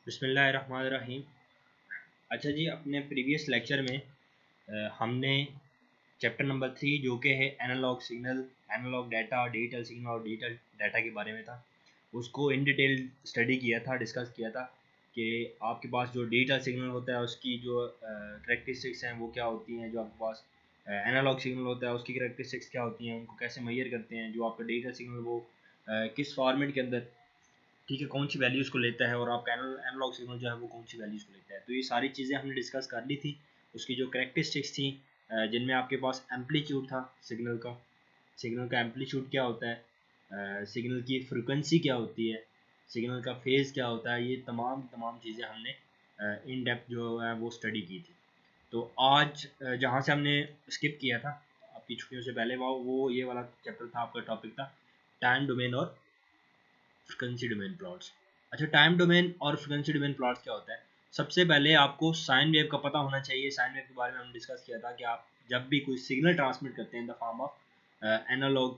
बिस्मिल्लाहिर्रहमानिर्रहीम। अच्छा जी, अपने प्रीवियस लेक्चर में हमने चैप्टर नंबर 3 जो कि है analog signal, analog data, digital signal और डिजिटल डाटा के बारे में था, उसको इन डिटेल स्टडी किया था, डिस्कस किया था कि आपके पास जो डिजिटल सिग्नल होता है उसकी जो करेक्टरिस्टिक्स हैं वो क्या होती हैं, जो आपके पास एनालॉग सिग्नल होता है उसकी करेक्टरिस्टिक्स क्या होती हैं, उनको कैसे मेजर करते हैं, जो आपका डिजिटल सिग्नल वो किस फॉर्मेट के अंदर, ठीक है, कौन सी वैल्यूज़ को लेता है, और आपका एनालॉग सिग्नल जो है वो कौन सी वैल्यूज़ को लेता है। तो ये सारी चीज़ें हमने डिस्कस कर ली थी। उसकी जो करेक्टरिस्टिक्स थी, जिनमें आपके पास एम्पलीट्यूड था सिग्नल का एम्पलीट्यूड क्या होता है, सिग्नल की फ्रिक्वेंसी क्या होती है, सिग्नल का फेज़ क्या होता है, ये तमाम तमाम चीज़ें हमने इन डेप्थ जो है वो स्टडी की थी। तो आज जहाँ से हमने स्किप किया था आपकी छुट्टियों से पहले, वो ये वाला चैप्टर था, आपका टॉपिक था टाइम डोमेन और फ्रीक्वेंसी डोमेन प्लॉट्स। अच्छा, टाइम डोमेन और फ्रीक्वेंसी डोमेन प्लॉट्स क्या होता है? सबसे पहले आपको साइन वेव का पता होना चाहिए। साइन वेव के बारे में हमने डिस्कस किया था कि आप जब भी कोई सिग्नल ट्रांसमिट करते हैं in the form of analog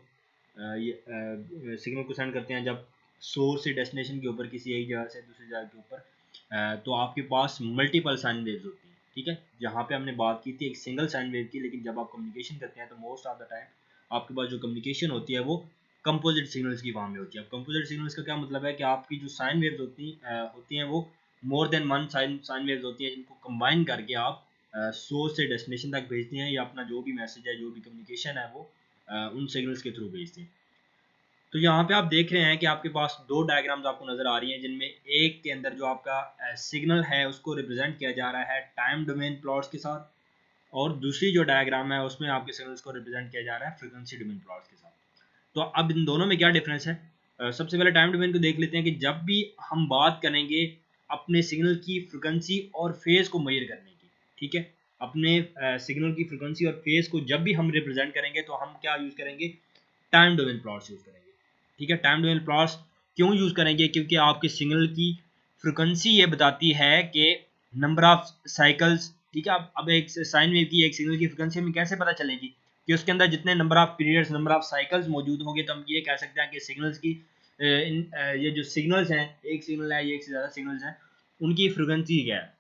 signal को सेंड करते हैं, जब सोर्स से डेस्टिनेशन के ऊपर किसी एक जगह से दूसरी जगह के ऊपर, तो आपके पास मल्टीपल साइन वेव्स होती हैं। ठीक है, जहाँ पे हमने बात की थी एक सिंगल साइन वेव की, लेकिन जब आप कम्युनिकेशन करते हैं तो मोस्ट ऑफ द टाइम आपके पास जो कम्युनिकेशन होती है वो कंपोजिट सिग्नल्स की फॉर्म में होती है। अब कंपोजिट सिग्नल्स का क्या मतलब है कि आपकी जो साइन वेव्स होती हैं वो more than one sine waves होती हैं, जिनको कंबाइन करके आप सोर्स से डेस्टिनेशन तक भेजते हैं, या अपना जो भी मैसेज है, जो भी कम्युनिकेशन है वो उन सिग्नल्स के थ्रू भेजते हैं। तो यहाँ पे आप देख रहे हैं कि आपके पास दो डायग्राम्स आपको नज़र आ रही हैं, जिनमें एक के अंदर जो आपका सिग्नल है उसको रिप्रेजेंट किया जा रहा है टाइम डोमेन प्लॉट्स के साथ, और दूसरी जो डायग्राम है उसमें आपके सिग्नल्स को रिप्रेजेंट किया जा रहा है फ्रीक्वेंसी डोमेन प्लॉट्स के साथ। तो अब इन दोनों में क्या डिफरेंस है? सबसे पहले टाइम डोमेन को देख लेते हैं कि जब भी हम बात करेंगे अपने सिग्नल की फ्रिक्वेंसी और फेज़ को मेजर करने की, ठीक है, अपने सिग्नल की फ्रिक्वेंसी और फेज़ को जब भी हम रिप्रेजेंट करेंगे तो हम क्या यूज़ करेंगे? टाइम डोमेन प्लॉट्स यूज़ करेंगे। ठीक है, टाइम डोमेन प्लॉट्स क्यों यूज़ करेंगे? क्योंकि आपके सिग्नल की फ्रिक्वेंसी ये बताती है कि नंबर ऑफ साइकिल्स, ठीक है, अब एक साइन वेव की एक सिग्नल की फ्रिक्वेंसी हमें कैसे पता चलेगी? कि उसके अंदर जितने number of periods, number of cycles मौजूद होंगे, तो हम ये कह सकते हैं कि सिग्नल्स की ये जो सिग्नल्स हैं, एक सिग्नल है, ये एक से ज़्यादा सिग्नल्स हैं, उनकी फ्रिक्वेंसी क्या है।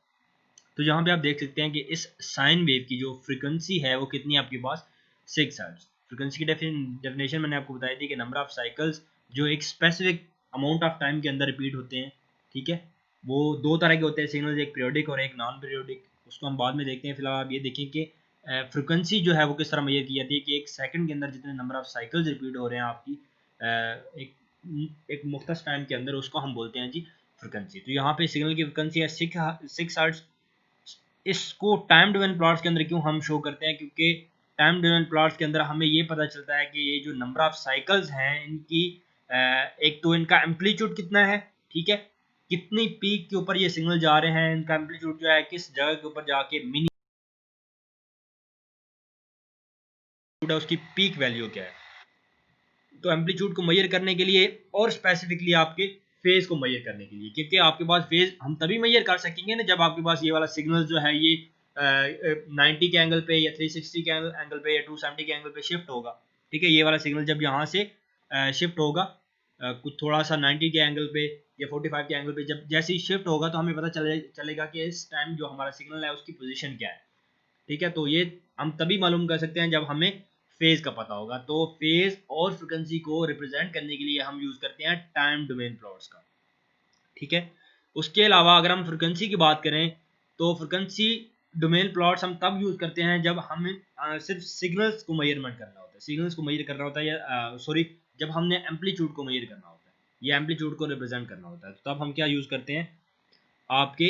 तो यहाँ पे आप देख सकते हैं कि इस साइन वेव की जो फ्रिक्वेंसी है वो कितनी है आपके पास? 6 हर्ट्ज। फ्रिक्वेंसी की डेफिनेशन मैंने आपको बताई थी कि नंबर ऑफ साइकिल्स जो एक स्पेसिफिक अमाउंट ऑफ टाइम के अंदर रिपीट होते हैं। ठीक है, वो दो तरह के होते हैं सिग्नल्स, एक पीरियोडिक और एक नॉन पीरियोडिक। उसको हम बाद में देखते हैं। फिलहाल आप ये देखिए कि फ्रिक्वेंसी जो है वो किस तरह मेजर की जाती है कि एक सेकंड के अंदर जितने नंबर ऑफ साइकिल्स रिपीट हो रहे हैं आपकी एक एक मुख्तस टाइम के अंदर, उसको हम बोलते हैं जी फ्रिक्वेंसी। तो यहाँ पे सिग्नल की फ्रिक्वेंसी है 6 हर्ट्ज। इसको टाइम डोमेन प्लॉट्स के अंदर क्यों हम शो करते हैं? क्योंकि टाइम डोमेन प्लॉट्स के अंदर हमें ये पता चलता है कि ये जो नंबर ऑफ साइकिल्स हैं इनकी एक तो इनका एम्पलीट्यूड कितना है, ठीक है, कितनी पीक के ऊपर ये सिग्नल जा रहे हैं, इनका एम्पलीट्यूड जो है किस जगह के ऊपर जाके मिनी है, उसकी पीक वैल्यू क्या है। तो एम्पलीट्यूड को मेजर करने के लिए और स्पेसिफिकली आपके फेज को मेजर करने के लिए, क्योंकि आपके पास फेज हम तभी मेजर कर सकेंगे ना जब आपके पास ये वाला सिग्नल जो है ये 90 के एंगल पे या 360 के एंगल पे या 270 के एंगल पे शिफ्ट होगा। ठीक है, ये वाला सिग्नल जब यहाँ से शिफ्ट होगा कुछ थोड़ा सा 90 के एंगल पे या 45 के एंगल पे, जब जैसे ही शिफ्ट होगा तो हमें पता चलेगा कि इस टाइम जो हमारा सिग्नल है उसकी पोजीशन क्या है। ठीक है, तो ये हम तभी मालूम कर सकते हैं जब हमें फेज का पता होगा। तो फेज और फ्रिक्वेंसी को रिप्रेजेंट करने के लिए हम यूज करते हैं टाइम डोमेन प्लॉट्स का। ठीक है, उसके अलावा अगर हम फ्रिक्वेंसी की बात करें तो फ्रिक्वेंसी डोमेन प्लॉट्स हम तब यूज करते हैं जब हमें सिर्फ सिग्नल्स को मेजरमेंट करना होता है, सिग्नल्स को मेजर करना होता है, या सॉरी, जब हमने एम्पलीट्यूड को मेजर करना होता है या एम्पलीट्यूड को रिप्रेजेंट करना होता है, तो तब हम क्या यूज करते हैं? आपके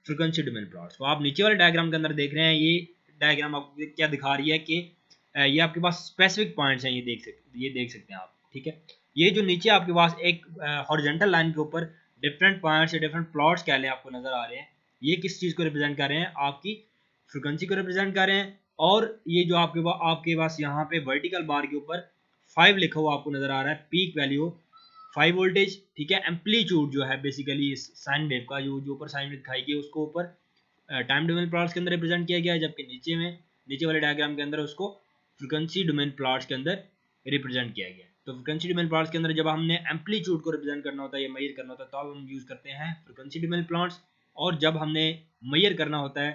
फ्रिक्वेंसी डोमेन प्लॉट्स। तो आप नीचे वाले डायग्राम के अंदर देख रहे हैं, ये डायग्राम आपको क्या दिखा रही है कि ये आपके पास स्पेसिफिक पॉइंट्स हैं, ये देख सकते हैं आप। ठीक है, ये जो नीचे आपके पास एक हॉरिजॉन्टल लाइन के ऊपर डिफरेंट पॉइंट्स या डिफरेंट प्लॉट्स कह लें आपको नजर आ रहे हैं, ये किस चीज़ को रिप्रेजेंट कर रहे हैं? आपकी फ्रिक्वेंसी को रिप्रेजेंट कर रहे हैं। और ये जो आपके पास यहाँ पे वर्टिकल बार के ऊपर 5 लिखा हुआ आपको नजर आ रहा है, पीक वैल्यू 5 वोल्टेज। ठीक है, एम्पलीट्यूड जो है बेसिकली इस साइन वेव का, जो ऊपर साइन वेव दिखाई गई उसको ऊपर टाइम डोमेन प्लॉट्स के अंदर रिप्रेजेंट किया गया है, जबकि नीचे वाले डायग्राम के अंदर उसको फ्रीक्वेंसी डोमेन प्लॉट्स के अंदर रिप्रेजेंट किया गया है। तो फ्रिक्वेंसी डोमेन प्लॉट्स के अंदर जब हमने एम्पलीट्यूड को रिप्रेजेंट करना होता है या मेजर करना होता है, तो अब हम यूज़ करते हैं फ्रिक्वेंसी डोमेन प्लॉट्स। और जब हमने मेजर करना होता है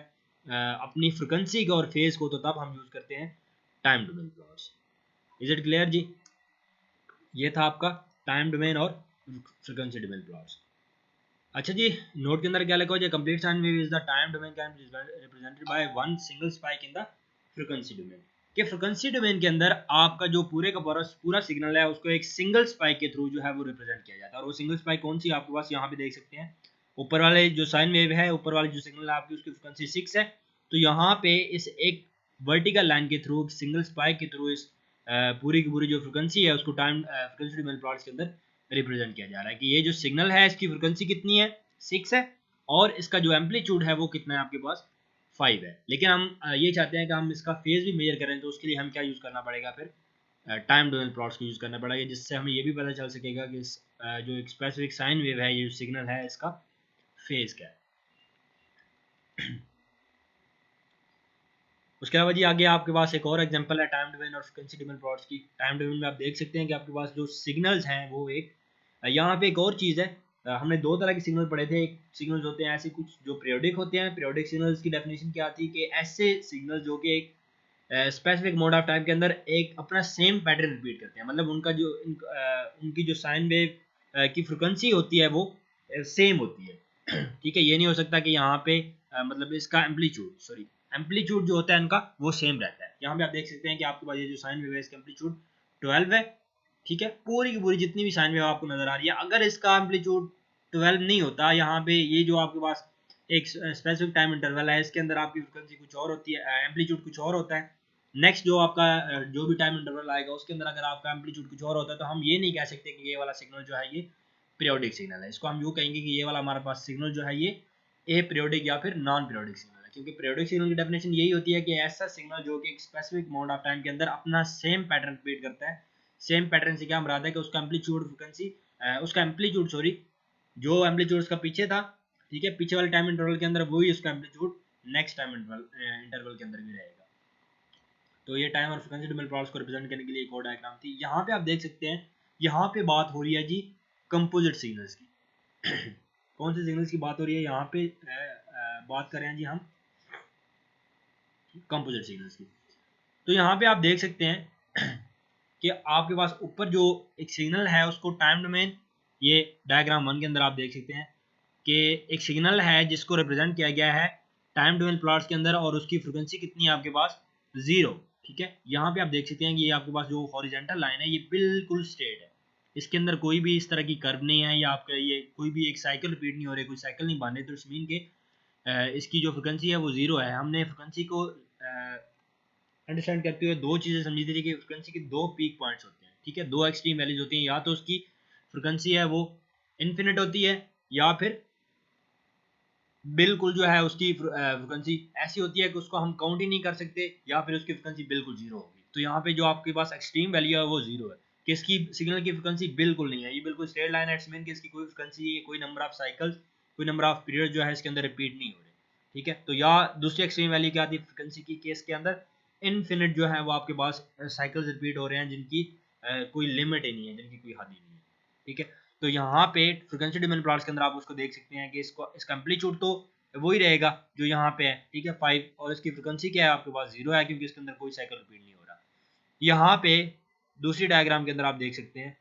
अपनी फ्रिक्वेंसी को और फेज को, तो तब हम यूज़ करते हैं time domain plots. Is it clear जी? ये था आपका टाइम डोमेन और फ्रिक्वेंसी डोमेन प्लॉट्स। अच्छा जी, नोट के अंदर क्या लिखा हो, complete sine wave is the time domain can be represented by one single spike in the frequency domain. कि फ्रीक्वेंसी डोमेन के अंदर आपका जो पूरे का पूरा सिग्नल है उसको एक सिंगल स्पाइक के थ्रू जो है वो रिप्रेजेंट किया जाता है। और वो सिंगल स्पाइक कौन सी आपके पास यहाँ पे देख सकते हैं, ऊपर वाले जो साइन वेव है, ऊपर वाले जो सिग्नल है आपकी, उसकी फ्रीक्वेंसी 6 है। तो यहाँ पे इस एक वर्टिकल लाइन के थ्रू, सिंगल स्पाइक के थ्रू इस पूरी की पूरी जो फ्रीक्वेंसी है उसको टाइम फ्रीक्वेंसी डोमेन प्लॉट्स के अंदर रिप्रेजेंट किया जा रहा है कि ये जो सिग्नल है इसकी फ्रीक्वेंसी कितनी है, 6 है, और इसका जो एम्पलीट्यूड है वो कितना है आपके पास, 5 है। लेकिन हम ये चाहते हैं कि हम इसका फेज भी मेजर करें, तो उसके लिए हम क्या यूज़ करना पड़ेगा, फिर टाइम डोमेन प्लॉट्स को यूज़ करना पड़ेगा, जिससे हमें ये भी पता चल सकेगा कि इस जो एक स्पेसिफिक साइन वेव है, ये जो सिग्नल है, इसका फेज क्या है। उसके अलावा जी आगे आपके पास एक और एग्जांपल है टाइम डोमेन और फ्रीक्वेंसी डोमेन प्लॉट्स की। टाइम डोमेन में आप देख सकते हैं कि आपके पास जो सिग्नल्स हैं वो एक, यहाँ पे एक और चीज़ है, हमने दो तरह के सिग्नल पढ़े थे। एक सिग्नल्स होते हैं ऐसे कुछ जो पीरियोडिक होते हैं। पीरियोडिक सिग्नल्स की डेफिनेशन क्या थी कि ऐसे सिग्नल जो कि एक स्पेसिफिक मोड ऑफ टाइम के अंदर एक अपना सेम पैटर्न रिपीट करते हैं, मतलब उनका जो उनकी जो साइन वेव की फ्रिक्वेंसी होती है वो सेम होती है। ठीक है, ये नहीं हो सकता कि यहाँ पे मतलब इसका एम्पलीट्यूड जो होता है इनका वो सेम रहता है। यहाँ पे आप देख सकते हैं कि आपके पास ये जो साइन वेव है इसका एम्पलीट्यूड 12 है। ठीक है, पूरी की पूरी जितनी भी साइन वेव आपको नजर आ रही है, अगर इसका एम्पलीट्यूड 12 नहीं होता, यहाँ पे ये जो आपके पास एक स्पेसिफिक टाइम इंटरवल है, इसके अंदर आपकी फ्रिक्वेंसी कुछ और होती है, एम्पलीट्यूड कुछ और होता है। नेक्स्ट जो आपका जो भी टाइम इंटरवल आएगा उसके अंदर अगर आपका एम्पलीट्यूड कुछ और होता है, तो हम ये नहीं कह सकते कि ये वाला सिग्नल जो है ये पीरियोडिक सिग्नल है। इसको हम यूँ कहेंगे कि ये वाला हमारे पास सिग्नल जो है ये ए पीरियोडिक या फिर नॉन पीरियोडिक सिग्नल है। क्योंकि पीरियोडिक सिग्नल की डेफिनेशन यही होती है कि ऐसा सिग्नल जो कि एक स्पेसिफिक मोड ऑफ टाइम के अंदर अपना सेम पैटर्न रिपीट करता है। सेम पैटर्न से क्या मुराद है कि उसका एम्पलीट्यूड फ्रिक्वेंसी उसका एम्पलीट्यूड जो एम्पलीट्यूड उसका पीछे था, ठीक है, पीछे वाले टाइम इंटरवल के अंदर वही उसका एम्पलीट्यूड नेक्स्ट टाइम इंटरवल के अंदर भी रहेगा। तो ये टाइम और फ्रीक्वेंसी डोमेन प्लॉट्स को रिप्रेजेंट करने के लिए एक और डायग्राम थी। यहाँ पे आप देख सकते हैं, यहाँ पे बात हो रही है जी कंपोजिट सिग्नल्स की। कौन से सिग्नल्स की बात हो रही है यहाँ पे, बात कर रहे हैं जी हम कंपोजिट सिग्नल्स की। तो यहाँ पे आप देख सकते हैं कि आपके पास ऊपर जो एक सिग्नल है उसको टाइम डोमेन, ये डायग्राम 1 के अंदर आप देख सकते हैं कि एक सिग्नल है जिसको रिप्रेजेंट किया गया है टाइम डोमेन प्लॉट्स के अंदर, और उसकी फ्रिक्वेंसी कितनी है आपके पास, 0। ठीक है, यहाँ पे आप देख सकते हैं कि ये आपके पास जो हॉरिजॉन्टल लाइन है ये बिल्कुल स्ट्रेट है, इसके अंदर कोई भी इस तरह की कर्व नहीं है, या आपका ये कोई भी एक साइकिल रिपीट नहीं हो रही, कोई साइकिल नहीं बन रही। तो इस मीन के इसकी जो फ्रिक्वेंसी है वो 0 है। हमने फ्रिक्वेंसी को अंडरस्टैंड करते हुए दो चीज़ें समझी थी कि फ्रिक्वेंसी के दो पीक पॉइंट्स होते हैं। ठीक है, दो एक्सट्रीम वैल्यूज होती हैं, या तो उसकी फ्रिक्वेंसी है वो इन्फिनिट होती है, या फिर बिल्कुल जो है उसकी फ्रिक्वेंसी ऐसी होती है कि उसको हम काउंट ही नहीं कर सकते, या फिर उसकी फ्रिक्वेंसी बिल्कुल 0 होगी। तो यहाँ पे जो आपके पास एक्सट्रीम वैल्यू है वो 0 है, कि इसकी सिग्नल की फ्रिक्वेंसी बिल्कुल नहीं है, ये बिल्कुल स्ट्रेट लाइन है। इट्स मीन कि इसकी कोई फ्रिक्वेंसी, कोई नंबर ऑफ साइकिल्स, कोई नंबर ऑफ पीरियड जो है इसके अंदर रिपीट नहीं हो रहे। ठीक है, तो या दूसरी एक्सट्रीम वैल्यू क्या आती है फ्रिक्वेंसी की केस के अंदर, इनफिनिट जो है वो आपके पास साइकिल्स रिपीट हो रहे हैं जिनकी कोई लिमिट ही नहीं है, जिनकी कोई हद ही नहीं है। ठीक है, तो यहाँ पे फ्रिक्वेंसी डोमेन प्लॉट्स के अंदर आप उसको देख सकते हैं कि इसका एम्पलीट्यूड तो वही रहेगा जो यहाँ पे है, ठीक है, 5, और इसकी फ्रिक्वेंसी क्या है आपके पास, 0 है, क्योंकि इसके अंदर कोई साइकिल रिपीट नहीं हो रहा। यहाँ पे दूसरी डायग्राम के अंदर आप देख सकते हैं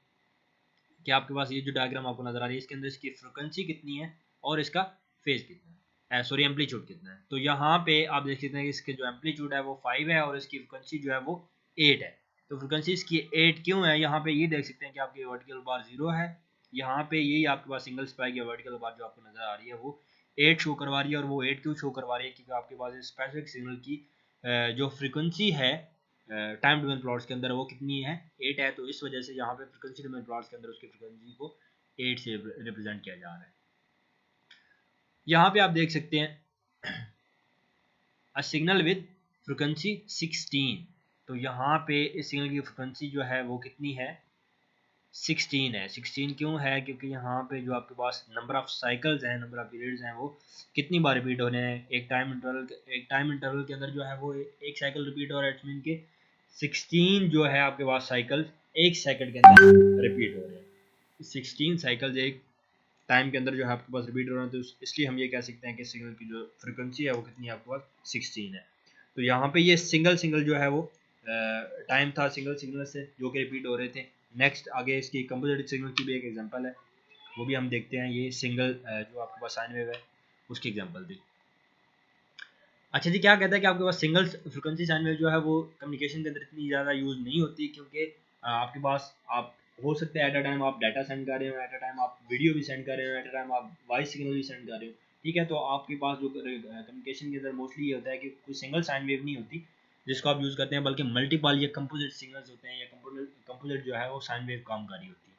कि आपके पास ये जो डायग्राम आपको नजर आ रही है इसके अंदर इसकी फ्रिक्वेंसी कितनी है और इसका फेज कितना है, सॉरी एम्पलीट्यूड कितना है। तो यहाँ पे आप देख सकते हैं कि इसके जो एम्पलीट्यूड है वो 5 है और इसकी फ्रिक्वेंसी जो है वो 8 है। तो फ्रिक्वेंसी इसकी 8 क्यों है, यहाँ पे ये देख सकते हैं कि आपकी वर्टिकल बार 0 है, यहाँ पे यही आपके पास सिंगल स्पाइक या वर्टिकल बार जो आपको नजर आ रही है वो 8 शो करवा रही है। और वो 8 क्यों शो करवा रही है, क्योंकि आपके पास स्पेसिफिक सिग्नल की जो फ्रिक्वेंसी है टाइम डोमेन प्लॉट्स के अंदर वो कितनी है, 8 है। तो इस वजह से यहाँ पे फ्रिक्वेंसी डोमेन प्लॉट्स के अंदर उसकी फ्रिक्वेंसी को 8 से रिप्रेजेंट किया जा रहा है। यहाँ पे आप देख सकते हैं अ सिग्नल विद फ्रिक्वेंसी 16। तो यहाँ पे इस सिग्नल की फ्रिक्वेंसी जो है वो कितनी है, 16 है। 16 क्यों है, क्योंकि यहाँ पे जो आपके पास नंबर ऑफ साइकिल्स हैं, नंबर ऑफ पीरियड्स हैं, वो कितनी बार रिपीट हो रहे हैं। एक टाइम इंटरवल के अंदर जो है वो एक साइकिल रिपीट हो रहा है। इट्स मीन के 16 जो है आपके पास साइकिल्स 1 सेकंड के अंदर रिपीट हो रहे हैं। 16 साइकिल्स एक टाइम के अंदर जो है आपके पास रिपीट हो रहा है, तो इसलिए हम ये कह सकते हैं कि सिग्नल की जो फ्रिक्वेंसी है वो कितनी है आपके पास 16 है। तो यहाँ पे ये सिंगल जो है वो टाइम था सिग्नल से जो कि रिपीट हो रहे थे। नेक्स्ट आगे इसकी कंपोजिट सिग्नल की भी एक एग्जांपल है, वो भी हम देखते हैं। ये सिंगल जो आपके पास साइन वेव है उसकी एग्जांपल थी। अच्छा जी, क्या कहता है कि आपके पास सिंगल फ्रिक्वेंसी साइन वेव जो है वो कम्युनिकेशन के अंदर इतनी ज़्यादा यूज़ नहीं होती, क्योंकि आपके पास आप हो सकते हैं एट अ टाइम आप डाटा सेंड कर रहे हो, एट अ टाइम आप वीडियो भी सेंड कर रहे हो, एट अ टाइम आप वॉइस सिग्नल भी सेंड कर रहे हो, ठीक है। तो आपके पास जो कम्युनिकेशन के अंदर मोस्टली ये होता है कि कोई सिंगल साइन वेव नहीं होती जिसको आप यूज़ करते हैं, बल्कि मल्टीपल या कंपोजिट सिग्नल्स होते हैं, या कंपोजिट जो है वो साइन वेव काम कर रही होती है।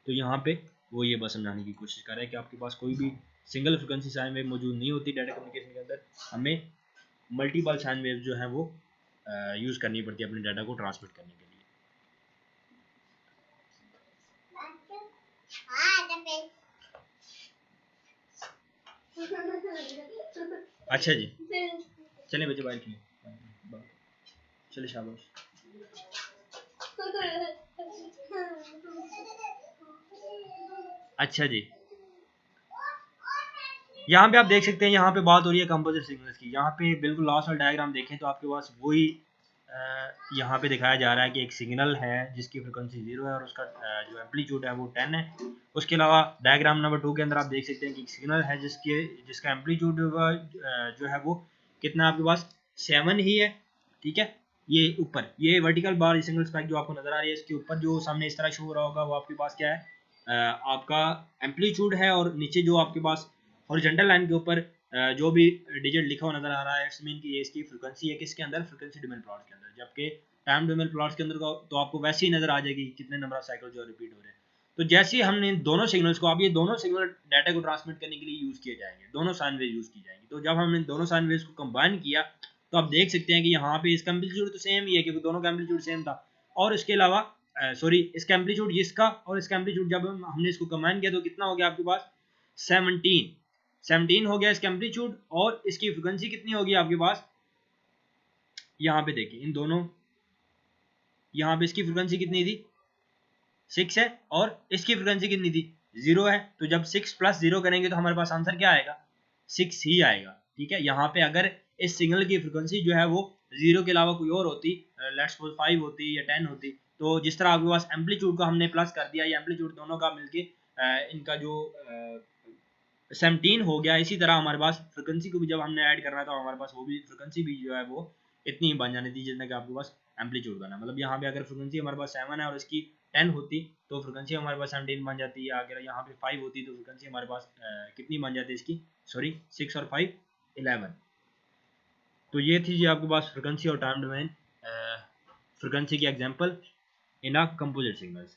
तो यहाँ पे वो ये बस समझाने की कोशिश कर रहा है कि आपके पास कोई भी सिंगल फ्रिक्वेंसी साइन वेव मौजूद नहीं होती डाटा कम्युनिकेशन के अंदर, हमें मल्टीपल साइन वेव जो है वो यूज़ करनी पड़ती है अपने डाटा को ट्रांसमिट करने के लिए। अच्छा जी, चलें बच्चे बाहर खेलें, चले शाबाश। अच्छा जी, यहाँ पे आप देख सकते हैं, यहाँ पे बात हो रही है कंपोजिट सिग्नल्स की। यहाँ पे बिल्कुल लास्ट वाला डायग्राम देखें तो आपके पास वही यहाँ पे दिखाया जा रहा है कि एक सिग्नल है जिसकी फ्रिक्वेंसी 0 है और उसका जो एम्पलीट्यूड है वो 10 है। उसके अलावा डायग्राम नंबर 2 के अंदर आप देख सकते हैं कि एक सिग्नल है जिसका एम्पलीट्यूड जो है वो कितना आपके पास 7 ही है, ठीक है। ये ऊपर ये वर्टिकल बार सिंगल स्पाइक जो आपको नजर आ रही है, इसके ऊपर जो सामने इस तरह शो हो रहा होगा वो आपके पास क्या है, आपका एम्पलीट्यूड है, और नीचे जो आपके पास हॉरिजॉन्टल लाइन के ऊपर जो भी डिजिट लिखा हुआ नजर आ रहा है, इट्स मीन कि ये इसकी फ्रीक्वेंसी है किसके अंदर, फ्रीक्वेंसी डोमेन प्लॉट के अंदर। जबकि टाइम डोमेन प्लॉट्स के अंदर तो आपको वैसे ही नजर आ जाएगी कितने नंबर ऑफ साइकिल जो रिपीट हो रहे हैं। तो जैसे ही हमने इन दोनों सिग्नल्स को, अब ये दोनों सिग्नल डाटा को ट्रांसमिट करने के लिए यूज किए जाएंगे, दोनों साइन वेव यूज की जाएंगी। तो जब हमने दोनों साइन वेव्स को कंबाइन किया तो आप देख सकते हैं कि यहाँ पे इसका एम्पलीट्यूड तो सेम ही है क्योंकि दोनों का एम्पलीट्यूड सेम था, और इसके अलावा सॉरी इसका एम्पलीट्यूड इसका और इसका एम्पलीट्यूड जब हमने इसको कंबाइन किया तो कितना हो गया आपके पास 17 हो गया इसका एम्पलीट्यूड, और इसकी फ्रिक्वेंसी कितनी होगी आपके पास, यहाँ पे देखिए इन दोनों, यहाँ पे इसकी फ्रिक्वेंसी कितनी थी 6 है, और इसकी फ्रिक्वेंसी कितनी थी 0 है। तो जब 6 + 0 करेंगे तो हमारे पास आंसर क्या आएगा 6 ही आएगा, ठीक है। यहाँ पे अगर इस सिग्नल की फ्रिक्वेंसी जो है वो 0 के अलावा कोई और होती, लेट्स सपोज 5 होती या 10 होती, तो जिस तरह आपके पास एम्पलीट्यूड को हमने प्लस कर दिया, या एम्पलीट्यूड दोनों का मिलके इनका जो 17 हो गया, इसी तरह हमारे पास फ्रिक्वेंसी को भी जब हमने ऐड करना था हमारे पास वो भी फ्रिक्वेंसी भी जो है वो इतनी ही बन जानी थी जितना कि आपके पास एम्पलीट्यूड बना। मतलब यहाँ पे अगर फ्रिक्वेंसी हमारे पास 7 है और इसकी 10 होती तो फ्रिक्वेंसी हमारे पास 17 बन जाती है। अगर यहाँ पे 5 होती तो फ्रिक्वेंसी हमारे पास कितनी बन जाती है इसकी, सॉरी 6 और 5 11। तो ये थी जी आपके पास फ्रिक्वेंसी और टाइम डोमेन फ्रिक्वेंसी की example in a composite signals.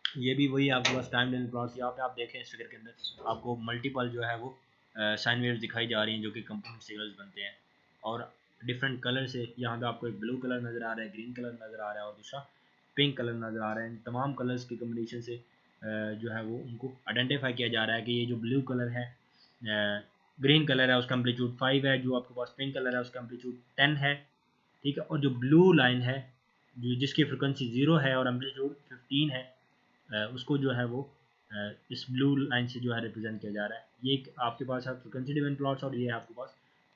ये भी वही आपके पास टाइम डोमेन प्लॉट्स, यहाँ पे आप देखें इस फिगर के अंदर आपको मल्टीपल जो है वो साइन वेव्स दिखाई जा रही हैं जो कि कंपोजिट सिग्नल्स बनते हैं, और डिफरेंट कलर से। यहाँ पे आपको एक ब्लू कलर नज़र आ रहा है, ग्रीन कलर नज़र आ रहा है और दूसरा पिंक कलर नज़र आ रहा है। इन तमाम कलर्स के कम्बिनेशन से जो है वो उनको आइडेंटिफाई किया जा रहा है कि ये जो ब्लू कलर है, ग्रीन कलर है, उसका एम्पलीट्यूड 5 है, जो आपके पास पिंक कलर है उसका एम्पलीट्यूड 10 है, ठीक है। और जो ब्लू लाइन है जो जिसकी फ्रिक्वेंसी 0 है और एम्पलीट्यूड 15 है, उसको जो है वो इस ब्लू लाइन से जो है रिप्रेजेंट किया जा रहा है। ये एक आपके पास है फ्रिक्वेंसी डोमेन प्लॉट्स और ये है आपके पास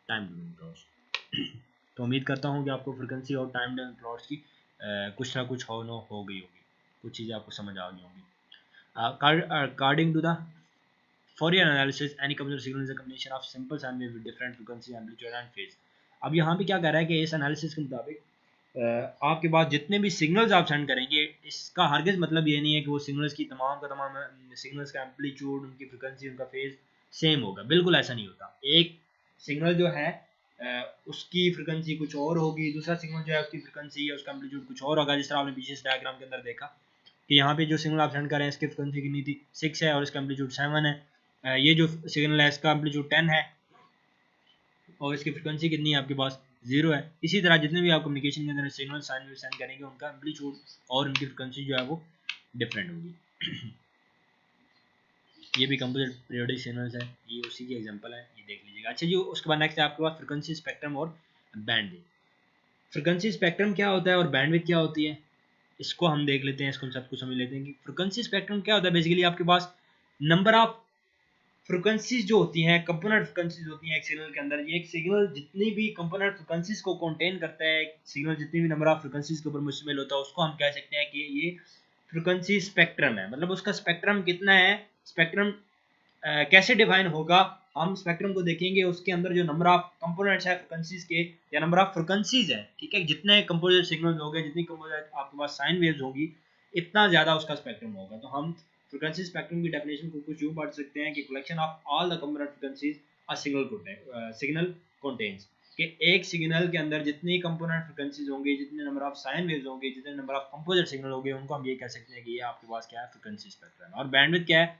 टाइम डोमेन प्लॉट्स। तो उम्मीद करता हूँ कि आपको फ्रिक्वेंसी और टाइम डोमेन प्लॉट्स की कुछ ना कुछ हो गई होगी, कुछ चीज़ें आपको समझ आ गई होंगी। According to the Fourier analysis, any computer signal is a combination of simple sine wave with different frequency, amplitude and phase। अब यहाँ पे क्या कह रहा है कि इस एनालिसिस के मुताबिक आपके पास जितने भी सिग्नल्स आप सेंड करेंगे, इसका हरगिज़ मतलब ये नहीं है कि वो सिग्नल्स की तमाम का तमाम सिग्नल्स का एम्पलीट्यूड, उनकी फ्रिक्वेंसी, उनका फेज सेम होगा। बिल्कुल ऐसा नहीं होता। एक सिग्नल जो है उसकी फ्रिक्वेंसी कुछ और होगी, दूसरा सिग्नल जो है उसकी फ्रिक्वेंसी या उसका एम्पलीट्यूड कुछ और होगा। जिस तरह आपने पीछे इस डायग्राम के अंदर देखा कि यहाँ पे जो सिग्नल आप सेंड कर रहे हैं इसकी फ्रिक्वेंसी कितनी थी 6 है और इसका एम्पलीट्यूड 7 है। ये जो सिग्नल है इसका एम्पलीट्यूड 10 है और इसकी फ्रिक्वेंसी कितनी है आपके पास 0 है। इसी तरह जितने भी आप कम्युनिकेशन के अंदर सिग्नल साइन वेव सेंड करेंगे उनका एम्पलीट्यूड और उनकी फ्रिक्वेंसी जो है वो डिफरेंट होगी। ये भी कंपोजिट पीरियोडिक सिग्नल्स है, ये उसी की एग्जांपल है, ये देख लीजिएगा। अच्छा जी, उसके बाद नेक्स्ट है आपके पास फ्रिक्वेंसी स्पेक्ट्रम और बैंडविड्थ। फ्रिक्वेंसी स्पेक्ट्रम क्या होता है और बैंडविड्थ क्या होती है, इसको हम देख लेते हैं, इस कॉन्सेप्ट को समझ लेते हैं कि फ्रीक्वेंसी स्पेक्ट्रम क्या होता है। बेसिकली आपके पास नंबर ऑफ फ्रीक्वेंसीज जो होती हैं, कंपोनेंट फ्रीक्वेंसीज होती हैं एक सिग्नल के अंदर। ये एक सिग्नल जितनी भी कंपोनेंट फ्रीक्वेंसीज को कंटेन करता है, सिग्नल जितनी भी नंबर ऑफ फ्रीक्वेंसीज के ऊपर मुश्तमिल होता है, उसको हम कह सकते हैं कि ये फ्रीक्वेंसी स्पेक्ट्रम है। मतलब उसका स्पेक्ट्रम कितना है, स्पेक्ट्रम कैसे डिफाइन होगा, हम स्पेक्ट्रम को देखेंगे उसके अंदर जो नंबर ऑफ कंपोनेंट्स है फ्रीक्वेंसीज के, या नंबर ऑफ फ्रीक्वेंसीज है, ठीक है, जितने कंपोजिट सिग्नल्स होंगे, जितनी कंपोजिट आपके पास साइन वेव्स होंगी, इतना ज़्यादा उसका स्पेक्ट्रम होगा। तो हम फ्रीक्वेंसी स्पेक्ट्रम की डेफिनेशन को कुछ यूँ पढ़ सकते हैं कि collection of all the component frequencies a signal contains, कि एक सिग्नल के अंदर जितनी कंपोनेंट फ्रीक्वेंसीज होंगी, जितने नंबर ऑफ साइन वेव्स होंगे, जितने नंबर ऑफ कंपोजिट सिग्नल होंगे, उनको हम ये कह सकते हैं कि ये आपके पास क्या है, फ्रीक्वेंसी स्पेक्ट्रम। और बैंडविड्थ क्या है,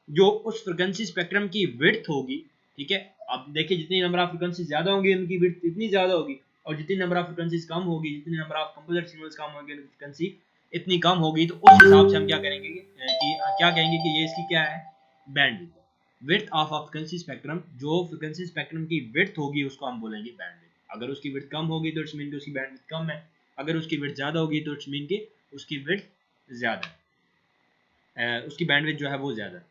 जो उस फ्रीक्वेंसी स्पेक्ट्रम की विड्थ होगी, ठीक है। अब देखिए जितनी नंबर ऑफ फ्रीक्वेंसी ज्यादा होंगी उनकी विड्थ इतनी ज्यादा होगी, और जितनी नंबर ऑफ फ्रीक्वेंसीज कम होगी, जितनी नंबर ऑफ कंपोजिट सिग्नल्स कम होंगे, उनकी फ्रीक्वेंसी इतनी कम होगी। तो उस हिसाब से हम क्या करेंगे कि क्या कहेंगे कि ये इसकी क्या है, bandwidth, width of a frequency spectrum. जो फ्रीक्वेंसी स्पेक्ट्रम की विड्थ होगी उसको हम बोलेंगे बैंडविड्थ। अगर उसकी विड्थ कम होगी तो इट्स मीन कि उसकी बैंडविड्थ कम है, अगर उसकी विड्थ ज्यादा होगी तो इट्स मीन कि उसकी विड्थ ज्यादा है, उसकी बैंडविड्थ जो है वो ज्यादा है।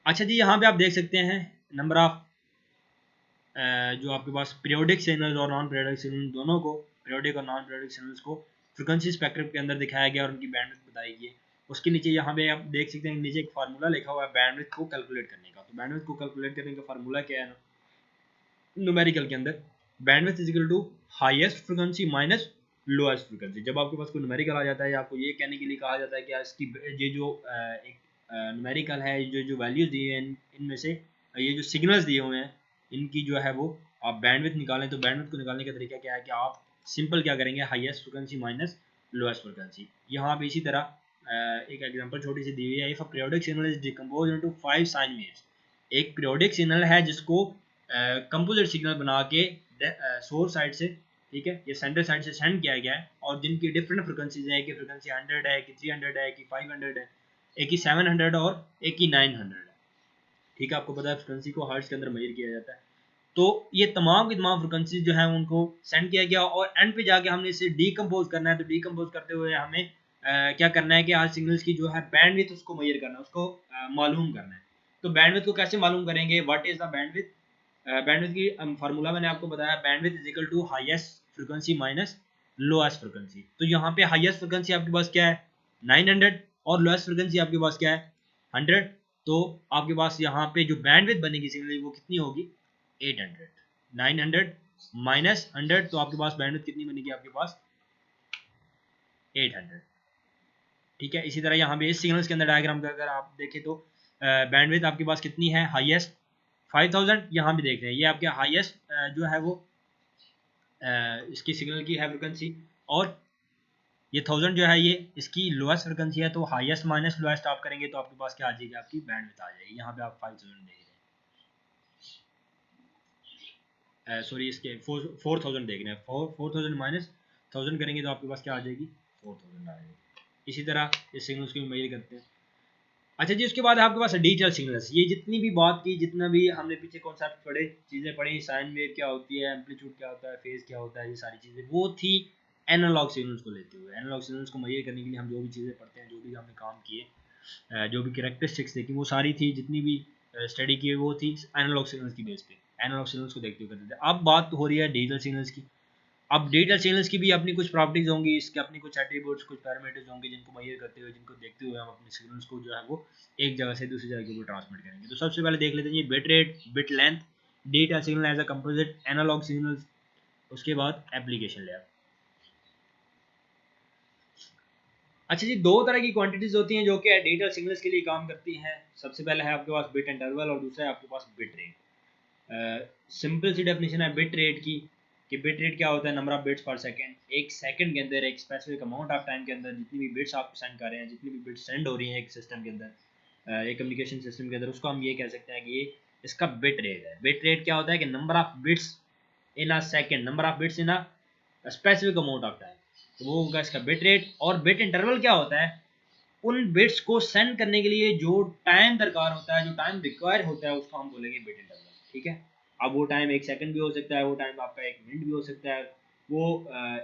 अच्छा जी, यहाँ पे आप देख सकते हैं नंबर ऑफ जो आपके पास पीरियोडिक सिग्नल्स और नॉन पीरियोडिक सिग्नल दोनों को, पीरियोडिक और नॉन पीरियोडिक सिग्नल्स को फ्रीक्वेंसी स्पेक्ट्रम के अंदर दिखाया गया और उनकी बैंडविड्थ बताई गई है। उसके नीचे यहाँ पे आप देख सकते हैं नीचे एक फार्मूला लिखा हुआ है बैंडविड्थ को कैलकुलेट करने का। तो बैंडविड्थ को कैलकुलेट करने का फार्मूला क्या है न्यूमेरिकल के अंदर, bandwidth is equal to highest frequency minus lowest frequency. जब आपके पास कोई न्यूमेरिकल आ जाता है, आपको ये कहने के लिए कहा जाता है कि इसकी ये जो एक न्यूमेरिकल है, जो जो वैल्यूज दिए हैं इनमें से, ये जो सिग्नल्स दिए हुए हैं, इनकी जो है वो आप बैंडविड्थ निकालें। तो बैंडविड्थ को निकालने का तरीका क्या है कि आप सिंपल क्या करेंगे, highest frequency minus lowest frequency. यहाँ पे इसी तरह एक एग्जांपल छोटी सी दी हुई है, if a periodic signal is decomposed into 5 sine waves. एक पीरियोडिक सिग्नल है जिसको कंपोजिट सिग्नल बना के सोर्स साइड से, ठीक है, ये सेंटर साइड से सेंड किया गया है, और जिनकी डिफरेंट फ्रीक्वेंसीज है, कि फ्रीक्वेंसी 100 है, कि 300 है, कि 500 है, एक ही 700 और एक ही 900 है, ठीक है। आपको पता है फ्रीक्वेंसी को हर्ट्ज के अंदर मेजर किया जाता है। तो ये तमाम की तमाम फ्रीक्वेंसी जो है उनको सेंड किया गया, और एंड पे जाके हमने इसे डीकम्पोज करना है। तो डीकम्पोज करते हुए हमें क्या करना है कि आज सिग्नल्स की जो है बैंडविड्थ उसको मेजर करना है, उसको मालूम करना है। तो बैंडविड्थ को कैसे मालूम करेंगे, what is the bandwidth, bandwidth की फार्मूला मैंने आपको बताया, bandwidth is equal to highest frequency minus lowest frequency. तो यहाँ पे हाईएस्ट फ्रीक्वेंसी आपके पास क्या है, 900, और लोएस्ट फ्रीक्वेंसी आपके पास क्या है, 100। तो आपके पास यहाँ पे जो बैंडविड्थ बनेगी सिग्नल वो कितनी होगी, 800। 900 माइनस 100, तो आपके पास बैंडविड्थ कितनी बनेगी, आपके पास 800, ठीक है। इसी तरह यहाँ पे इस सिग्नल्स के अंदर डायग्राम का अगर आप देखें तो बैंडविड्थ आपके पास कितनी है, हाईएस्ट 5000, यहाँ भी देख रहे हैं ये आपके हाईएस्ट जो है वो इसकी सिग्नल की है फ्रिक्वेंसी, और ये 1000 जो है ये इसकी लोएस्ट फ्रिक्वेंसी है। तो हाईएस्ट माइनस लोएस्ट आप करेंगे तो आपके पास क्या आ जाएगी, आपकी बैंडविड्थ आ जाएगी। यहाँ पे आप 5000 देख रहे हैं, सॉरी इसके 4000 देख रहे हैं, 4000 माइनस 1000 करेंगे तो आपके पास क्या आ जाएगी, 4000 आ जाएगी। इसी तरह इस सिग्नल्स की मेजर करते हैं। अच्छा जी, उसके बाद आपके पास डिजिटल सिग्नल्स, ये जितनी भी बात की, जितना भी हमने पीछे कॉन्सेप्ट पढ़े, चीज़ें पढ़ी, साइन वेव क्या होती है, एम्पलीट्यूड क्या होता है, फेज क्या होता है, ये सारी चीज़ें वो थी एनालॉग सिग्नल्स को लेते हुए। एनालॉग सिग्नल्स को मेजर करने के लिए हम जो भी चीज़ें पढ़ते हैं, जो भी हमने काम किए, जो भी कैरेक्टरिस्टिक्स देखी, वो सारी थी, जितनी भी स्टडी की वो थी एनालॉग सिग्नल्स की बेस पे, एनालॉग सिग्नल्स को देखते हुए करते थे। अब बात हो रही है डिजिटल सिग्नल्स की। अब डिजिटल सिग्नल्स की भी अपनी कुछ प्रॉपर्टीज होंगी, इसके अपनी कुछ एट्रीब्यूट्स, कुछ पैरामीटर्स होंगे, जिनको मेजर करते हुए, जिनको देखते हुए हम अपने सिग्नल्स को जो है वो एक जगह से दूसरी जगह के ऊपर ट्रांसमिट करेंगे। तो सबसे पहले देख लेते हैं ये bit rate, bit length, digital signal as a composite, analog signals, उसके बाद एप्लीकेशन लेयर। अच्छा जी, दो तरह की क्वांटिटीज होती हैं जो कि डिजिटल सिग्नल्स के लिए काम करती हैं। सबसे पहले है आपके पास बिट इंटरवल, और दूसरा है आपके पास बिट रेट। सिंपल सी डेफिनेशन है बिट रेट की, कि बिट रेट क्या होता है, नंबर ऑफ बिट्स पर सेकंड। एक सेकंड के अंदर, एक स्पेसिफिक अमाउंट ऑफ टाइम के अंदर जितनी भी बिट्स आप सेंड कर रहे हैं, जितनी भी बिट्स सेंड हो रही हैं एक सिस्टम के अंदर, एक कम्युनिकेशन सिस्टम के अंदर, उसको हम ये कह सकते हैं कि ये इसका बिट रेट है। बिट रेट क्या होता है कि number of bits in a second, number of bits in a specific amount of time, तो वो होगा इसका बिट रेट। और बिट इंटरवल क्या होता है, उन बिट्स को सेंड करने के लिए जो टाइम दरकार होता है, जो टाइम रिक्वायर होता है, उसको हम बोलेंगे बिट इंटरवल, ठीक है। अब वो टाइम एक सेकंड भी हो सकता है, वो टाइम आपका एक मिनट भी हो सकता है, वो